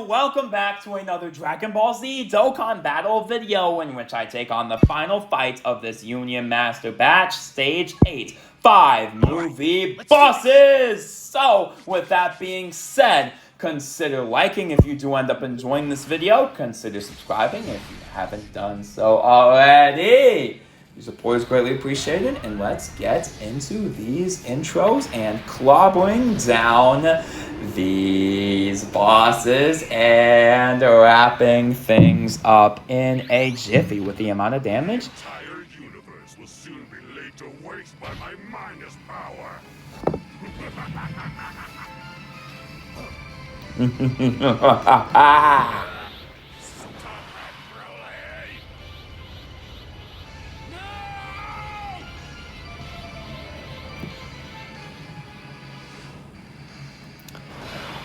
welcome back to another Dragon Ball Z Dokkan battle video in which I take on the final fight of this Union Master Batch Stage 8. 5 movie bosses! So, with that being said, consider liking if you do end up enjoying this video. Consider subscribing if you haven't done so already. Your support is greatly appreciated, and let's get into these intros and clobbering down these bosses and wrapping things up in a jiffy with the amount of damage. The entire universe will soon be laid to waste by my minus power.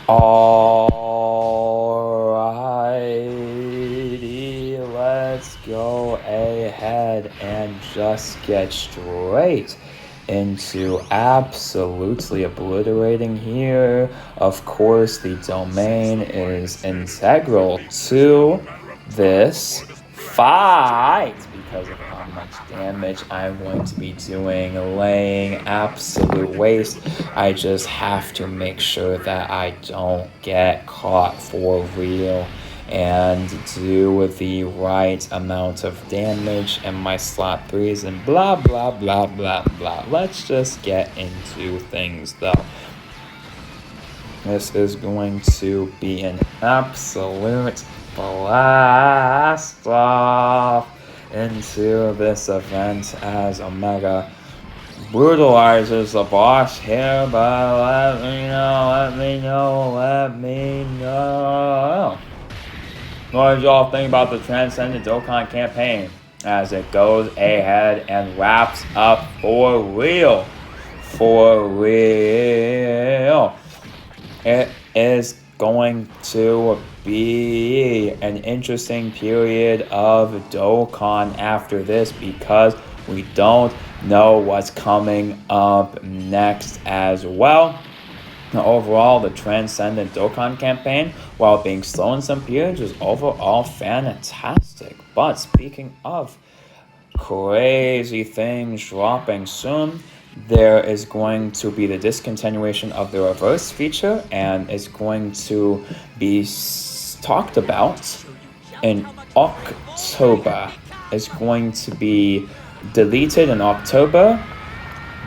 Alrighty, let's go ahead and just get straight into absolutely obliterating here. Of course, the domain is integral to this fight because of how much damage I'm going to be doing, laying absolute waste. I just have to make sure that I don't get caught for real and do the right amount of damage in my slot 3s and blah blah blah blah blah. Let's just get into things though. This is going to be an absolute blast off into this event as Omega brutalizes the boss here, but let me know. What did y'all think about the Transcendent Dokkan campaign as it goes ahead and wraps up for real? For real. It is going to be an interesting period of Dokkan after this because we don't know what's coming up next as well. Now, overall, the Transcendent Dokkan campaign, while being slow in some periods, was overall fantastic. But speaking of crazy things dropping soon, there is going to be the discontinuation of the reverse feature, and it's going to be talked about in October. It's going to be deleted in October.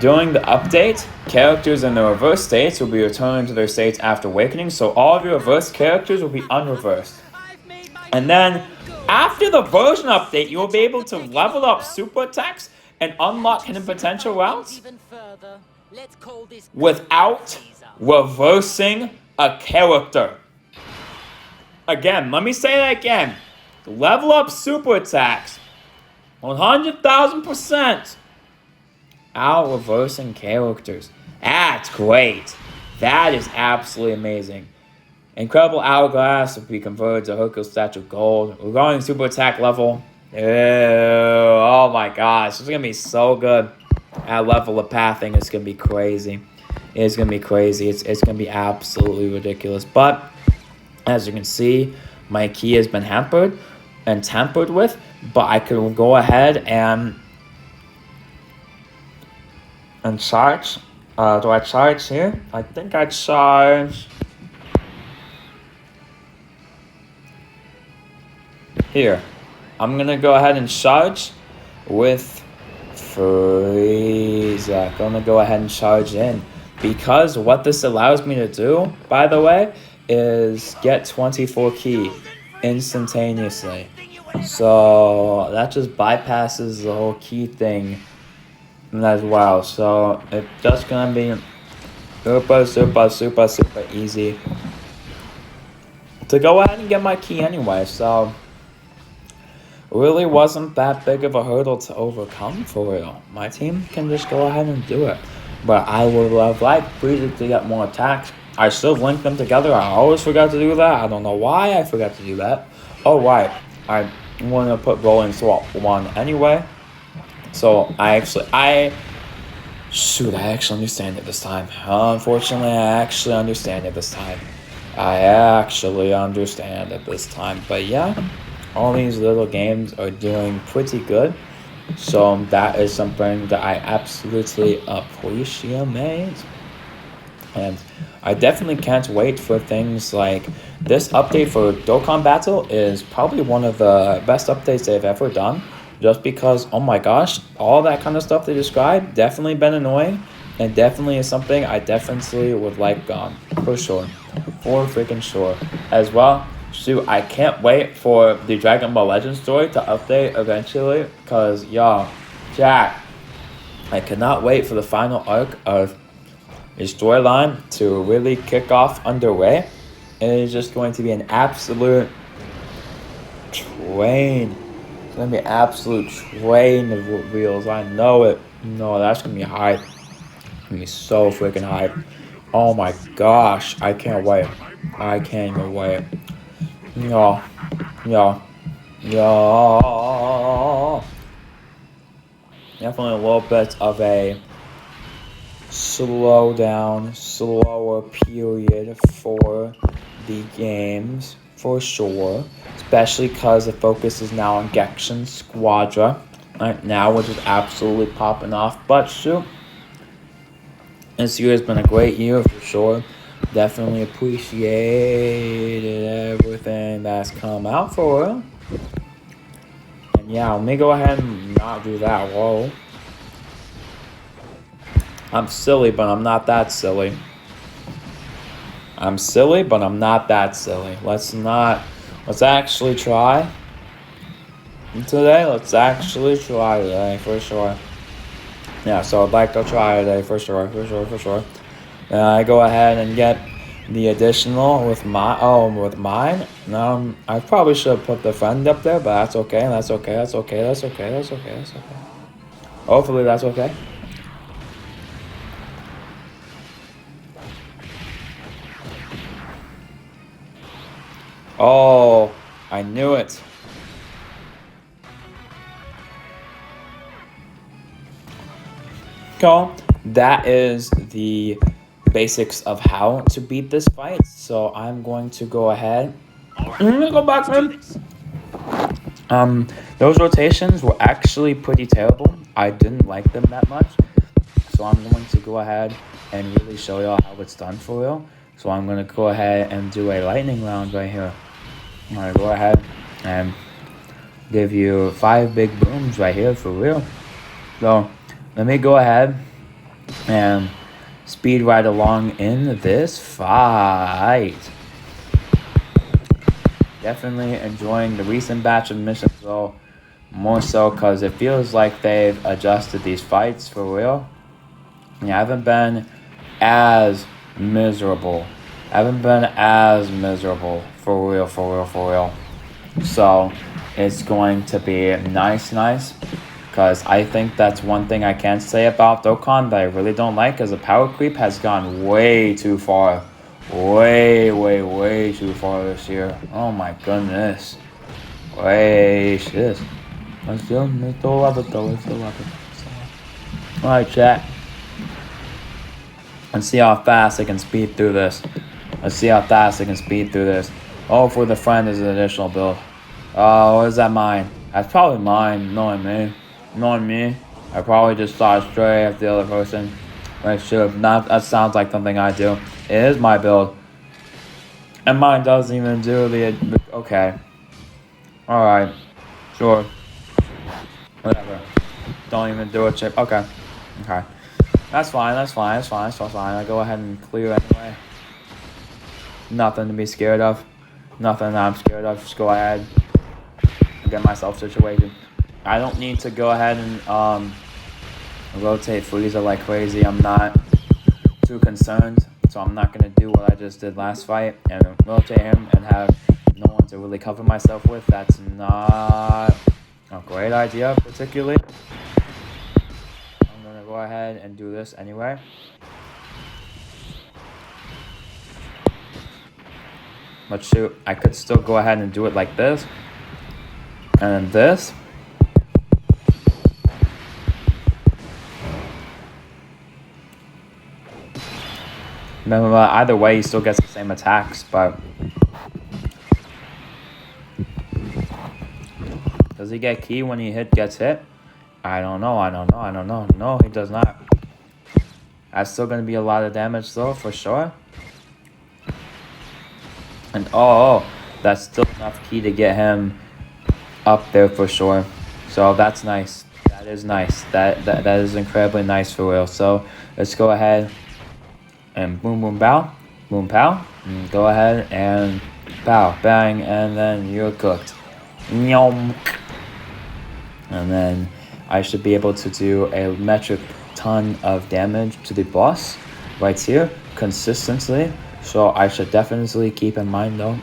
During the update, characters in the reverse states will be returning to their states after awakening, so all of your reverse characters will be unreversed. And then, after the version update, you will be able to level up super attacks and unlock hidden potential routes without reversing a character. Again, let me say that again. Level up super attacks 100,000% out reversing characters. That's great. That is absolutely amazing. Incredible Hourglass will be converted to Hercule's Statue of Gold. Regarding super attack level, oh my gosh, it's gonna be so good. That level of pathing is gonna be crazy. It's gonna be crazy. It's gonna be absolutely ridiculous. But as you can see, my key has been hampered and tampered with. But I could go ahead and charge. Do I charge here? I think I charge here. I'm gonna go ahead and charge with Frieza. I'm gonna go ahead and charge in because what this allows me to do, by the way, is get 24 ki instantaneously. So that just bypasses the whole key thing as well. So it's just gonna be super easy to go ahead and get my key anyway. So really wasn't that big of a hurdle to overcome for real. My team can just go ahead and do it. But I would have liked Frieza to get more attacks. I should have linked them together. I always forgot to do that. I don't know why I forgot to do that. Oh right, I want to put Rolling Swap 1 anyway. So I actually understand it this time. Unfortunately, I actually understand it this time. I actually understand at this time. But yeah, all these little games are doing pretty good. So that is something that I absolutely appreciate. And I definitely can't wait for things like this update for Dokkan Battle is probably one of the best updates they've ever done. Just because, oh my gosh, all that kind of stuff they described definitely been annoying, and definitely is something I definitely would like gone for sure, for freaking sure. As well, shoot, I can't wait for the Dragon Ball Legends story to update eventually, cause y'all, Jack, I cannot wait for the final arc of a storyline to really kick off underway. It is just going to be an absolute train. It's gonna be an absolute train of wheels. I know it. No, that's gonna be hype. It's gonna be so freaking hype. Oh my gosh, I can't wait. I can't even wait. Yo, yo, yo. Definitely a little bit of a slow down, slower period for the games for sure. Especially because the focus is now on Gexen Squadra right now, which is absolutely popping off. But shoot, this year has been a great year for sure. Definitely appreciated everything that's come out for it. And yeah, let me go ahead and not do that. Whoa. I'm silly, but I'm not that silly. I'm silly, but I'm not that silly. Let's actually try today. Let's actually try today, for sure. Yeah, so I'd like to try today, for sure. And I go ahead and get the additional with mine. I probably should have put the friend up there, but that's okay. Hopefully that's okay. Oh, I knew it. So that is the basics of how to beat this fight. So I'm going to go ahead. Go back, man. Those rotations were actually pretty terrible. I didn't like them that much. So I'm going to go ahead and really show y'all how it's done for real. So I'm going to go ahead and do a lightning round right here. I'm going to go ahead and give you 5 big booms right here for real. So let me go ahead and speed right along in this fight. Definitely enjoying the recent batch of missions though, more so because it feels like they've adjusted these fights for real. I haven't been as miserable. For real. So it's going to be nice. Because I think that's one thing I can say about Dokkan that I really don't like is the power creep has gone way too far. Way too far this year. Oh my goodness. Shit. Let's still love it though. Alright, chat. Let's see how fast I can speed through this. Oh, for the friend is an additional build. Oh, what is that mine? That's probably mine, knowing me. I probably just saw it straight at the other person. Right, sure. That sounds like something I do. It is my build. And mine doesn't even do the... Okay. Alright. Sure. Whatever. Don't even do it, chip. Okay. That's fine. I go ahead and clear anyway. Nothing to be scared of. Nothing that I'm scared of. Just go ahead and get myself situated. I don't need to go ahead and rotate Frieza like crazy. I'm not too concerned. So I'm not going to do what I just did last fight and rotate him and have no one to really cover myself with. That's not a great idea particularly. I'm going to go ahead and do this anyway. But shoot, I could still go ahead and do it like this. And then this. Either way, he still gets the same attacks, but does he get key when he gets hit? I don't know. No, he does not. That's still gonna be a lot of damage though, for sure. And that's still enough key to get him up there for sure. So that's nice. That is nice. That is incredibly nice for real. So let's go ahead and boom boom pow, and go ahead and pow bang, and then you're cooked. Nyom. And then I should be able to do a metric ton of damage to the boss right here consistently. So I should definitely keep in mind though,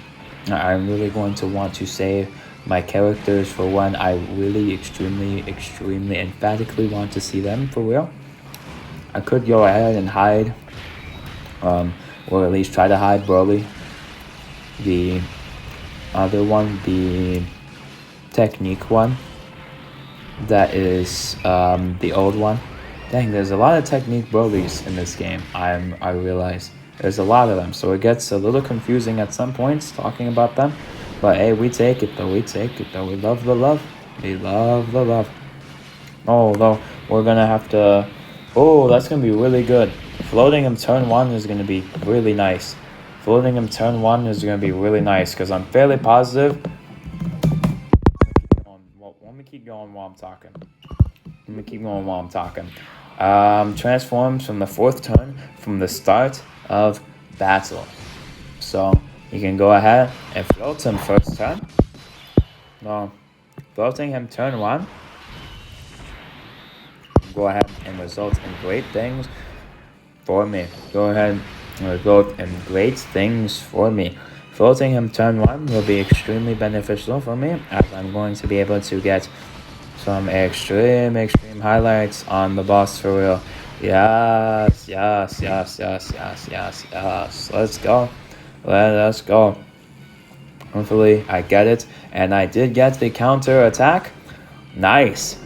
I'm really going to want to save my characters for when I really extremely emphatically want to see them for real. I could go ahead and hide, or at least try to hide Broly. The other one, the technique one, that is the old one. Dang, there's a lot of technique Brolys in this game. I realize there's a lot of them, so it gets a little confusing at some points talking about them. But hey, we take it though. We love the love. We love the love. Oh, though we're gonna have to. Oh, that's gonna be really good. Floating him turn 1 is gonna be really nice. Floating him turn 1 is gonna be really nice because I'm fairly positive. Let me keep going while I'm talking. Transforms from the 4th turn from the start of battle. So you can go ahead and float him first turn. No, floating him turn 1. Go ahead and result in great things for me. Floating him turn 1 will be extremely beneficial for me, as I'm going to be able to get some extreme highlights on the boss for real. Yes. Let's go. Let us go. Hopefully I get it. And I did get the counter attack. Nice.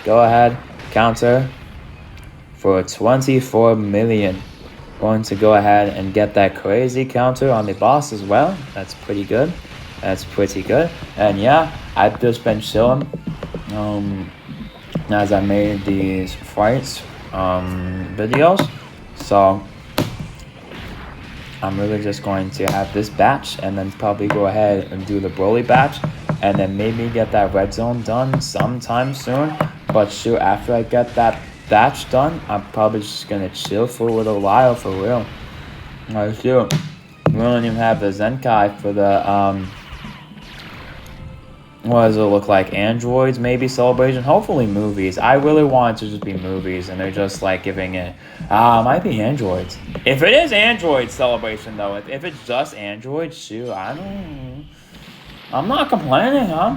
Go ahead. Counter for 24 million. Going to go ahead and get that crazy counter on the boss as well. That's pretty good. And yeah, I've just been chilling as I made these fights videos. So I'm really just going to have this batch and then probably go ahead and do the Broly batch and then maybe get that red zone done sometime soon. But shoot, after I get that batch done, I'm probably just gonna chill for a little while for real. Shoot, we don't even have the Zenkai for the what does it look like? Androids, maybe celebration. Hopefully movies. I really want it to just be movies, and they're just like giving it. Might be androids. If it is android celebration though, if it's just androids, shoot, I don't. I'm not complaining. I'm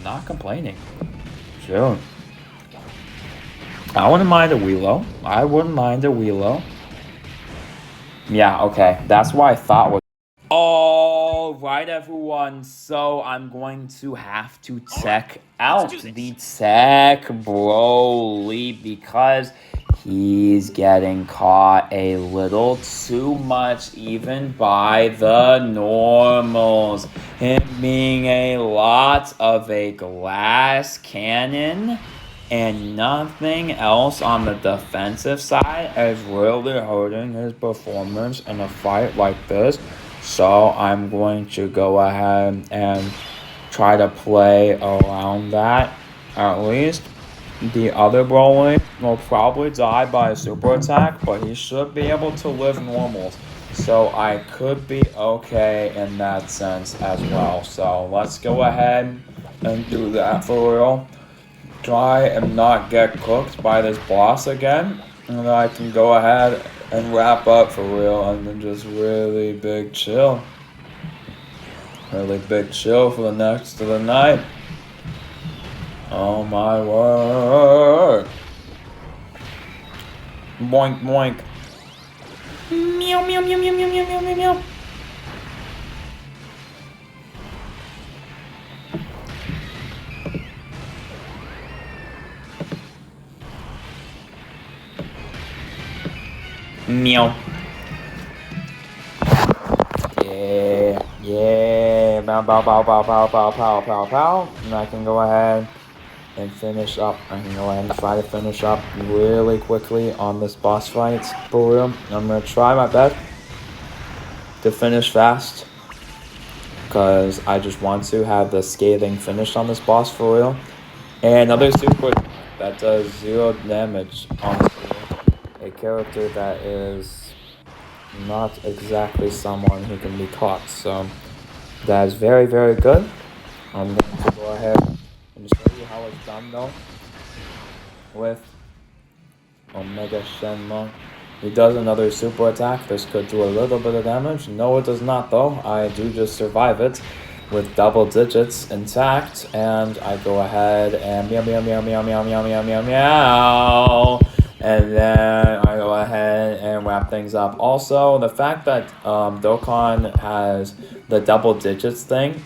not complaining. Shoot. I wouldn't mind a Wheelo. Yeah. Okay. That's what I thought was. Alright everyone, so I'm going to have to check out the Tech Broly because he's getting caught a little too much even by the normals. Him being a lot of a glass cannon and nothing else on the defensive side is really hurting his performance in a fight like this. So I'm going to go ahead and try to play around that at least. The other Broly will probably die by a super attack, but he should be able to live normals. So I could be okay in that sense as well. So let's go ahead and do that for real. Try and not get cooked by this boss again. And then I can go ahead and wrap up for real and then just really big chill. Really big chill for the next of the night. Oh my word. Boink boink. Meow meow meow meow meow meow meow meow. Meow. Yeah. Bow, bow, bow, bow, bow, bow, bow, bow, bow. And I can go ahead and finish up. I can go ahead and try to finish up really quickly on this boss fight. For real. I'm going to try my best to finish fast, because I just want to have the scathing finish on this boss for real. And another super that does 0 damage on a character that is not exactly someone who can be caught. So that is very, very good. I'm going to go ahead and show you how it's done though with Omega Shenmue. He does another super attack. This could do a little bit of damage. No, it does not though. I do just survive it with double digits intact, and I go ahead and meow meow meow meow meow meow meow meow meow, and then I go ahead and wrap things up. Also, the fact that Dokkan has the double digits thing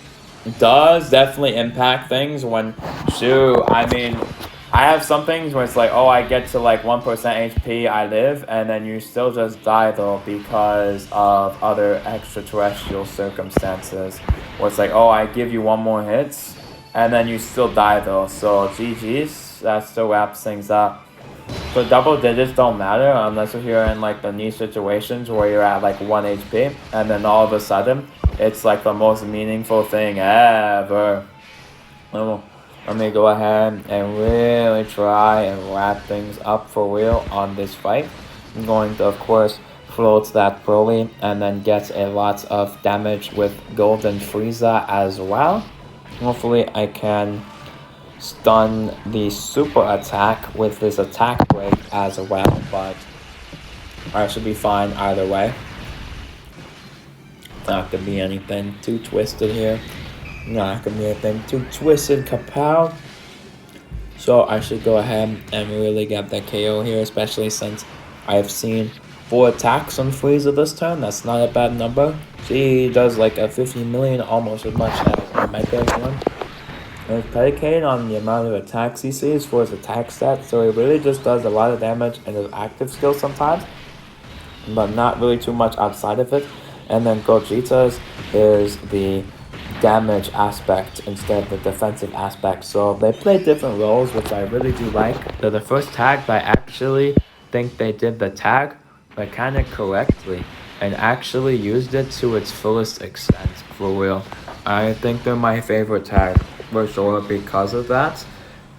does definitely impact things. When I mean, I have some things where it's like, oh, I get to like 1% HP, I live, and then you still just die though because of other extraterrestrial circumstances. Where it's like, oh, I give you 1 more hit, and then you still die though. So GG's, that still wraps things up. So double digits don't matter unless if you're in like the niche situations where you're at like 1 HP, and then all of a sudden, it's like the most meaningful thing ever. Let me go ahead and really try and wrap things up for real on this fight. I'm going to, of course, float that Broly and then get a lot of damage with Golden Frieza as well. Hopefully I can stun the super attack with this attack break as well, but I should be fine either way. Not gonna be anything too twisted here. Not gonna be anything too twisted, kapow. So I should go ahead and really get that KO here, especially since I've seen 4 attacks on Frieza this turn. That's not a bad number. He does like a 50 million, almost as much as Omega one. And it's predicated on the amount of attacks he sees for his attack stat, so he really just does a lot of damage in his active skills sometimes, but not really too much outside of it. And then Gogeta's is the damage aspect instead of the defensive aspect. So they play different roles, which I really do like. So the first tag, I actually think they did the tag mechanic correctly and actually used it to its fullest extent, for real. I think they're my favorite tag for sure because of that.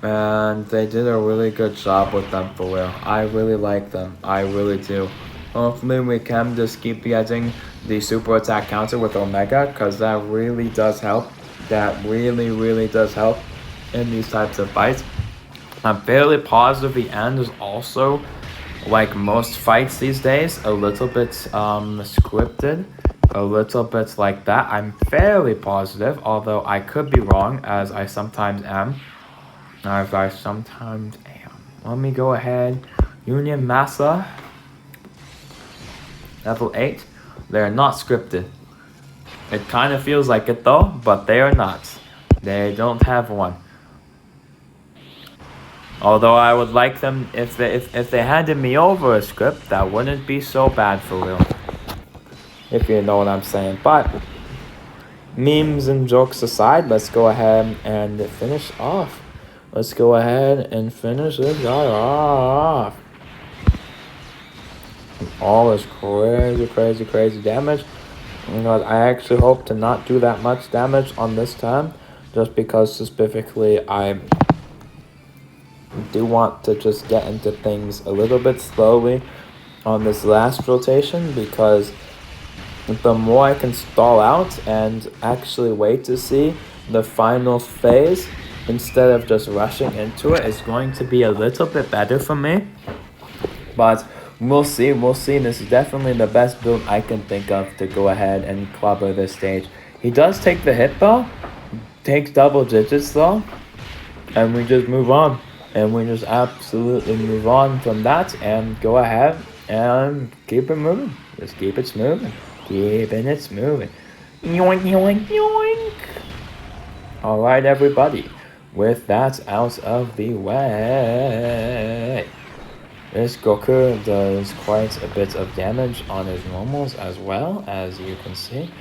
And they did a really good job with them, for real. I really like them. I really do. Hopefully we can just keep getting the super attack counter with Omega, because that really does help. That really does help in these types of fights. I'm fairly positive the end is also, like most fights these days, a little bit scripted. A little bit like that. I'm fairly positive, although I could be wrong, as I sometimes am. Let me go ahead. Union Massa. Level 8. They're not scripted. It kind of feels like it though, but they are not. They don't have one. Although I would like them, if they handed me over a script, that wouldn't be so bad, for real. If you know what I'm saying. But memes and jokes aside, let's go ahead and finish off. Let's go ahead and finish this guy off. All this crazy damage. You know, I actually hope to not do that much damage on this time, just because specifically I do want to just get into things a little bit slowly on this last rotation, because the more I can stall out and actually wait to see the final phase instead of just rushing into it is going to be a little bit better for me. But we'll see. This is definitely the best build I can think of to go ahead and clobber this stage. He does take the hit though, takes double digits though, and we just move on. And we just absolutely move on from that and go ahead and keep it moving. Just keep it moving. Keeping it moving. Yoink, yoink, yoink. Alright, everybody. With that out of the way, This Goku does quite a bit of damage on his normals as well, as you can see.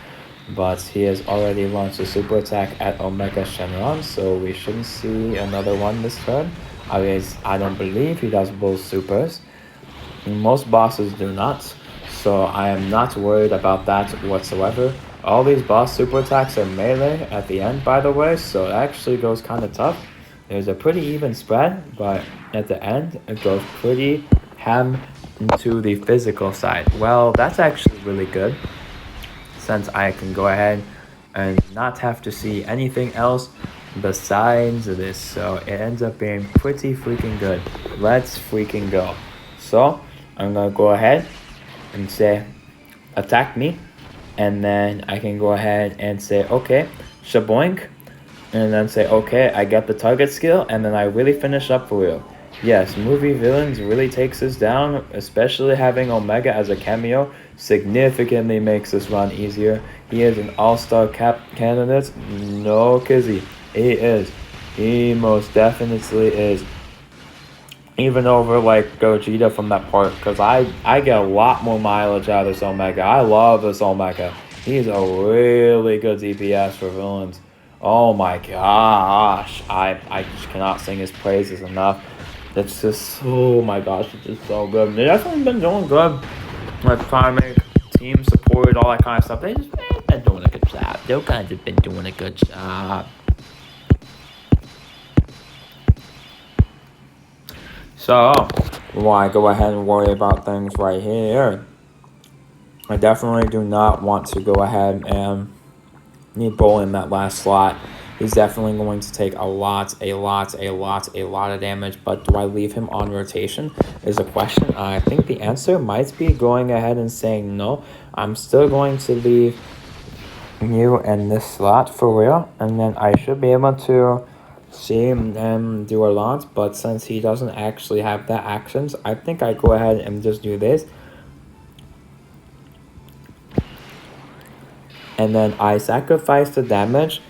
But he has already launched a super attack at Omega Shenron, so we shouldn't see another one this turn. I don't believe he does both supers. Most bosses do not, so I am not worried about that whatsoever. All these boss super attacks are melee at the end, by the way, so it actually goes kind of tough. There's a pretty even spread, but at the end, it goes pretty ham into the physical side. Well, that's actually really good, since I can go ahead and not have to see anything else besides this. So it ends up being pretty freaking good. Let's freaking go. So I'm gonna go ahead and say, attack me. And then I can go ahead and say, okay, shaboink. And then say, okay, I get the target skill. And then I really finish up for real. Yes, movie villains really takes us down, especially having Omega as a cameo significantly makes this run easier. He is an all-star candidate, no kizzy. He is. He most definitely is. Even over like Gogeta from that part, because I get a lot more mileage out of this Omega. I love this Omega. He's a really good DPS for villains. Oh my gosh. I just cannot sing his praises enough. It's just, oh my gosh, it's just so good. They definitely been doing good. Like trying to make team support, all that kind of stuff. They've been doing a good job. Dokkan have been doing a good job. So, why go ahead and worry about things right here? I definitely do not want to go ahead and need Bull in that last slot. He's definitely going to take a lot of damage, but do I leave him on rotation is a question. I think the answer might be going ahead and saying no. I'm still going to leave you in this slot for real, and then I should be able to see him do a lot, but since he doesn't actually have that actions, I think I go ahead and just do this. And then I sacrifice the damage.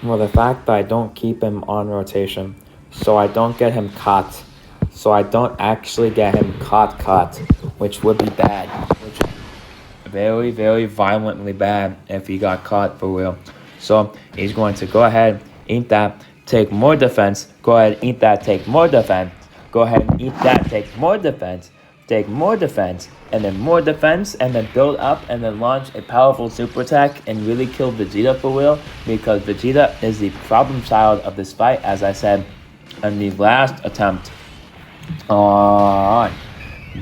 Well, the fact that I don't keep him on rotation, so I don't get him caught. So I don't actually get him caught, which would be bad. Which is very violently bad if he got caught for real. So he's going to go ahead, eat that, take more defense. Go ahead, eat that, take more defense. Go ahead and eat that, take more defense. Take more defense, and then more defense, and then build up, and then launch a powerful super attack and really kill Vegeta for real, because Vegeta is the problem child of this fight, as I said in the last attempt on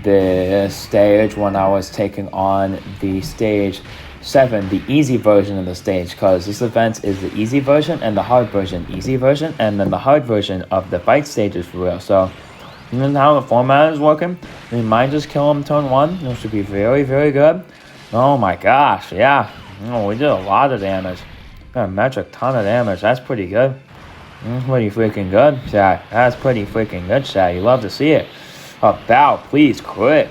this stage when I was taking on the stage 7, the easy version of the stage, because this event is the easy version and the hard version, easy version, and then the hard version of the fight stages for real. So and how the format is working, we might just kill him turn 1. It should be very good. Oh my gosh, yeah. Oh, we did a lot of damage. Got a metric ton of damage. That's pretty good. That's pretty freaking good, chat. That's pretty freaking good, chat. You love to see it. Bow, please crit.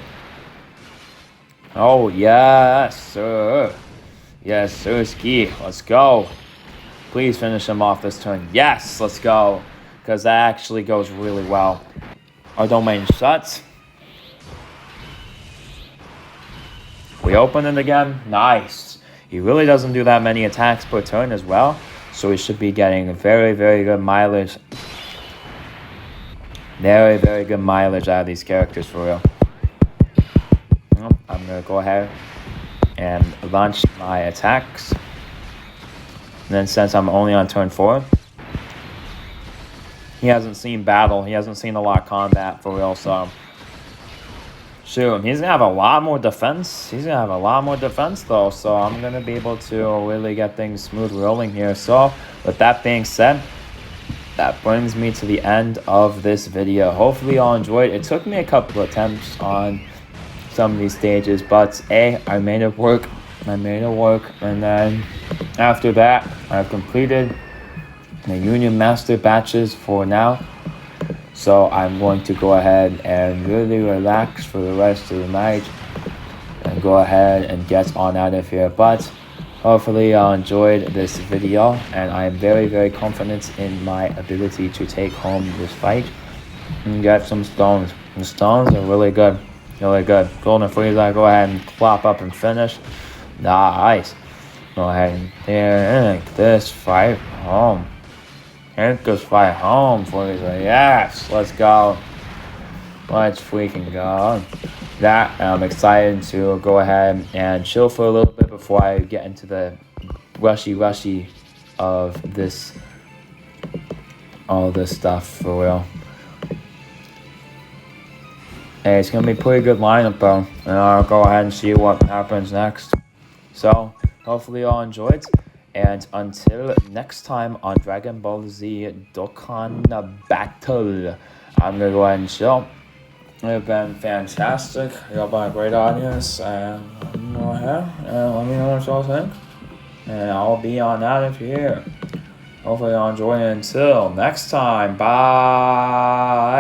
Oh, yes, sir. Yes, sir, Ski. Let's go. Please finish him off this turn. Yes, let's go. Because that actually goes really well. Our domain shuts. We open it again. Nice. He really doesn't do that many attacks per turn as well. So we should be getting very good mileage. Very good mileage out of these characters for real. I'm going to go ahead and launch my attacks. And then since I'm only on turn 4, he hasn't seen battle. He hasn't seen a lot of combat for real, so shoot, he's gonna have a lot more defense. He's gonna have a lot more defense though, so I'm gonna be able to really get things smooth rolling here. So with that being said, that brings me to the end of this video. Hopefully y'all enjoyed. It took me a couple attempts on some of these stages, but I made it work. And then after that, I've completed the Union Master batches for now. So I'm going to go ahead and really relax for the rest of the night and go ahead and get on out of here. But hopefully y'all enjoyed this video, and I am very confident in my ability to take home this fight. and get some stones. The stones are really good. Really good. Golden Frieza, go ahead and plop up and finish. Nice. Go ahead and take this fight home. Take this fight home, Frieza. Yes, let's go. Let's freaking go. That, I'm excited to go ahead and chill for a little bit before I get into the rushy of all this stuff for real. Hey, it's gonna be a pretty good lineup though, and I'll go ahead and see what happens next. So, hopefully you all enjoyed, and until next time on Dragon Ball Z Dokkan Battle, I'm gonna go ahead and chill. It's been fantastic. Y'all been a great audience, and go ahead and let me know what y'all think, and I'll be on out of here. Hopefully y'all enjoy it. Until next time, bye.